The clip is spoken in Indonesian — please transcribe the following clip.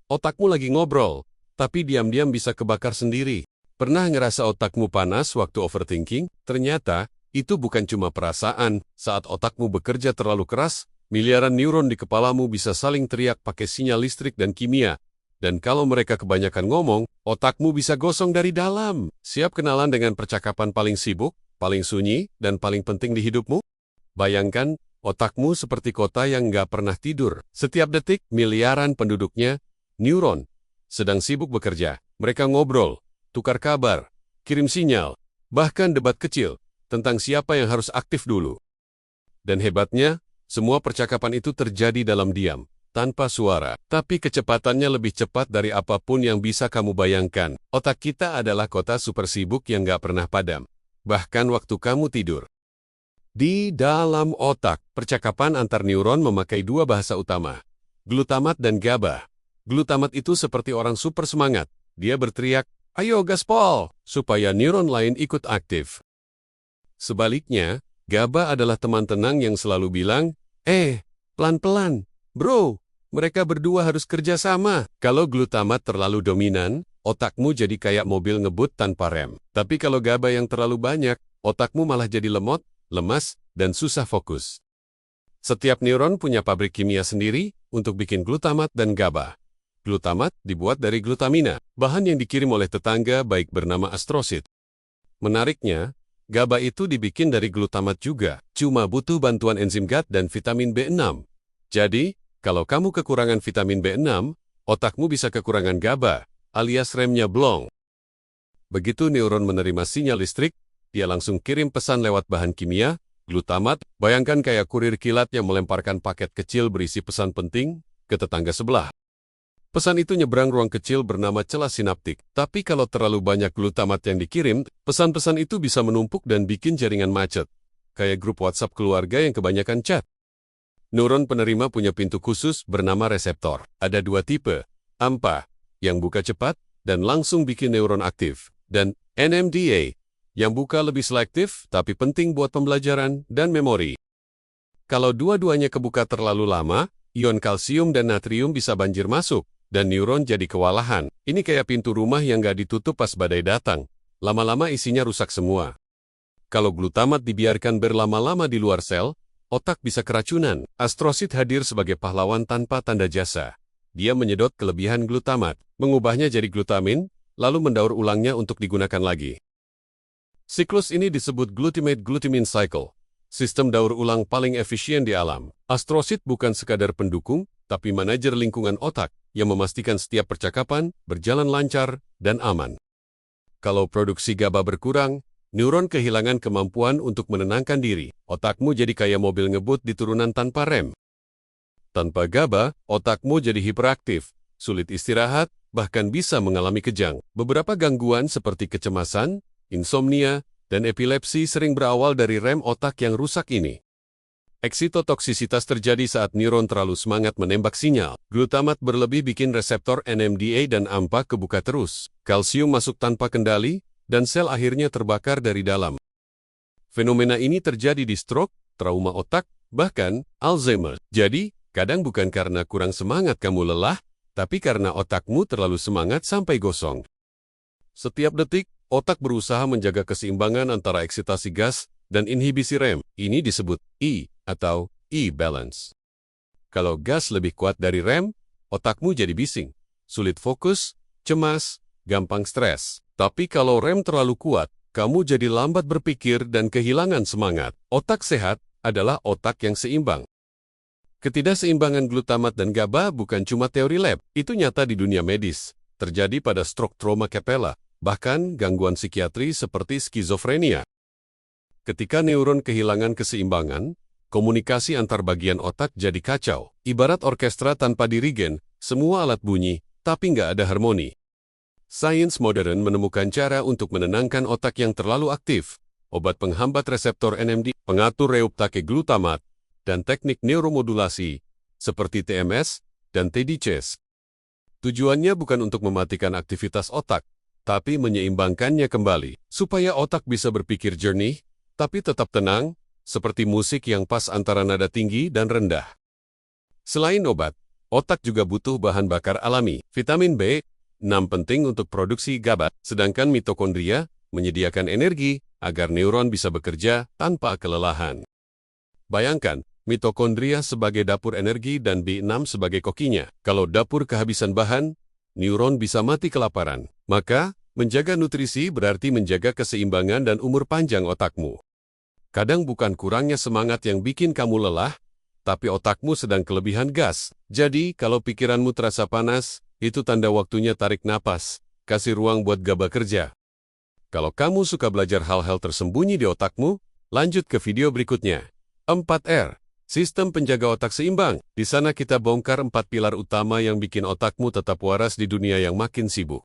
Otakmu lagi ngobrol, tapi diam-diam bisa kebakar sendiri. Pernah ngerasa otakmu panas waktu overthinking? Ternyata, itu bukan cuma perasaan. Saat otakmu bekerja terlalu keras, miliaran neuron di kepalamu bisa saling teriak pakai sinyal listrik dan kimia. Dan kalau mereka kebanyakan ngomong, otakmu bisa gosong dari dalam. Siap kenalan dengan percakapan paling sibuk, paling sunyi, dan paling penting di hidupmu? Bayangkan, otakmu seperti kota yang nggak pernah tidur. Setiap detik, miliaran penduduknya, neuron, sedang sibuk bekerja. Mereka ngobrol, tukar kabar, kirim sinyal, bahkan debat kecil tentang siapa yang harus aktif dulu. Dan hebatnya, semua percakapan itu terjadi dalam diam, tanpa suara. Tapi kecepatannya lebih cepat dari apapun yang bisa kamu bayangkan. Otak kita adalah kota super sibuk yang nggak pernah padam, bahkan waktu kamu tidur. Di dalam otak, percakapan antar neuron memakai dua bahasa utama, glutamat dan GABA. Glutamat itu seperti orang super semangat. Dia berteriak, "Ayo gaspol!" supaya neuron lain ikut aktif. Sebaliknya, GABA adalah teman tenang yang selalu bilang, pelan-pelan, bro, mereka berdua harus kerja sama. Kalau glutamat terlalu dominan, otakmu jadi kayak mobil ngebut tanpa rem. Tapi kalau GABA yang terlalu banyak, otakmu malah jadi lemot, lemas, dan susah fokus. Setiap neuron punya pabrik kimia sendiri untuk bikin glutamat dan GABA. Glutamat dibuat dari glutamina, bahan yang dikirim oleh tetangga baik bernama astrosit. Menariknya, GABA itu dibikin dari glutamat juga, cuma butuh bantuan enzim GAT dan vitamin B6. Jadi, kalau kamu kekurangan vitamin B6, otakmu bisa kekurangan GABA, alias remnya blong. Begitu neuron menerima sinyal listrik, dia langsung kirim pesan lewat bahan kimia, glutamat. Bayangkan kayak kurir kilat yang melemparkan paket kecil berisi pesan penting ke tetangga sebelah. Pesan itu nyebrang ruang kecil bernama celah sinaptik. Tapi kalau terlalu banyak glutamat yang dikirim, pesan-pesan itu bisa menumpuk dan bikin jaringan macet. Kayak grup WhatsApp keluarga yang kebanyakan chat. Neuron penerima punya pintu khusus bernama reseptor. Ada dua tipe, AMPA, yang buka cepat dan langsung bikin neuron aktif, dan NMDA, yang buka lebih selektif tapi penting buat pembelajaran dan memori. Kalau dua-duanya kebuka terlalu lama, ion kalsium dan natrium bisa banjir masuk, dan neuron jadi kewalahan. Ini kayak pintu rumah yang nggak ditutup pas badai datang. Lama-lama isinya rusak semua. Kalau glutamat dibiarkan berlama-lama di luar sel, otak bisa keracunan. Astrosit hadir sebagai pahlawan tanpa tanda jasa. Dia menyedot kelebihan glutamat, mengubahnya jadi glutamin, lalu mendaur ulangnya untuk digunakan lagi. Siklus ini disebut glutamate-glutamine cycle, sistem daur ulang paling efisien di alam. Astrosit bukan sekadar pendukung, tapi manajer lingkungan otak yang memastikan setiap percakapan berjalan lancar dan aman. Kalau produksi GABA berkurang, neuron kehilangan kemampuan untuk menenangkan diri. Otakmu jadi kayak mobil ngebut di turunan tanpa rem. Tanpa GABA, otakmu jadi hiperaktif, sulit istirahat, bahkan bisa mengalami kejang. Beberapa gangguan seperti kecemasan, insomnia, dan epilepsi sering berawal dari rem otak yang rusak ini. Eksitotoksisitas terjadi saat neuron terlalu semangat menembak sinyal. Glutamat berlebih bikin reseptor NMDA dan AMPA kebuka terus. Kalsium masuk tanpa kendali, dan sel akhirnya terbakar dari dalam. Fenomena ini terjadi di stroke, trauma otak, bahkan Alzheimer. Jadi, kadang bukan karena kurang semangat kamu lelah, tapi karena otakmu terlalu semangat sampai gosong. Setiap detik, otak berusaha menjaga keseimbangan antara eksitasi gas dan inhibisi rem. Ini disebut E atau E-balance. Kalau gas lebih kuat dari rem, otakmu jadi bising, sulit fokus, cemas, gampang stres. Tapi kalau rem terlalu kuat, kamu jadi lambat berpikir dan kehilangan semangat. Otak sehat adalah otak yang seimbang. Ketidakseimbangan glutamat dan GABA bukan cuma teori lab, itu nyata di dunia medis. Terjadi pada stroke trauma capella, bahkan gangguan psikiatri seperti skizofrenia. Ketika neuron kehilangan keseimbangan, komunikasi antar bagian otak jadi kacau. Ibarat orkestra tanpa dirigen, semua alat bunyi, tapi nggak ada harmoni. Sains modern menemukan cara untuk menenangkan otak yang terlalu aktif. Obat penghambat reseptor NMD, pengatur reuptake glutamat, dan teknik neuromodulasi, seperti TMS dan TDCS. Tujuannya bukan untuk mematikan aktivitas otak, tapi menyeimbangkannya kembali, supaya otak bisa berpikir jernih, tapi tetap tenang, seperti musik yang pas antara nada tinggi dan rendah. Selain obat, Otak juga butuh bahan bakar alami. Vitamin B6 penting untuk produksi GABA, sedangkan mitokondria menyediakan energi agar neuron bisa bekerja tanpa kelelahan. Bayangkan, mitokondria sebagai dapur energi dan B6 sebagai kokinya. Kalau dapur kehabisan bahan, neuron bisa mati kelaparan. Maka, menjaga nutrisi berarti menjaga keseimbangan dan umur panjang otakmu. Kadang bukan kurangnya semangat yang bikin kamu lelah, tapi otakmu sedang kelebihan gas. Jadi, kalau pikiranmu terasa panas, itu tanda waktunya tarik napas, kasih ruang buat GABA kerja. Kalau kamu suka belajar hal-hal tersembunyi di otakmu, lanjut ke video berikutnya. 4R. Sistem penjaga otak seimbang. Di sana kita bongkar 4 pilar utama yang bikin otakmu tetap waras di dunia yang makin sibuk.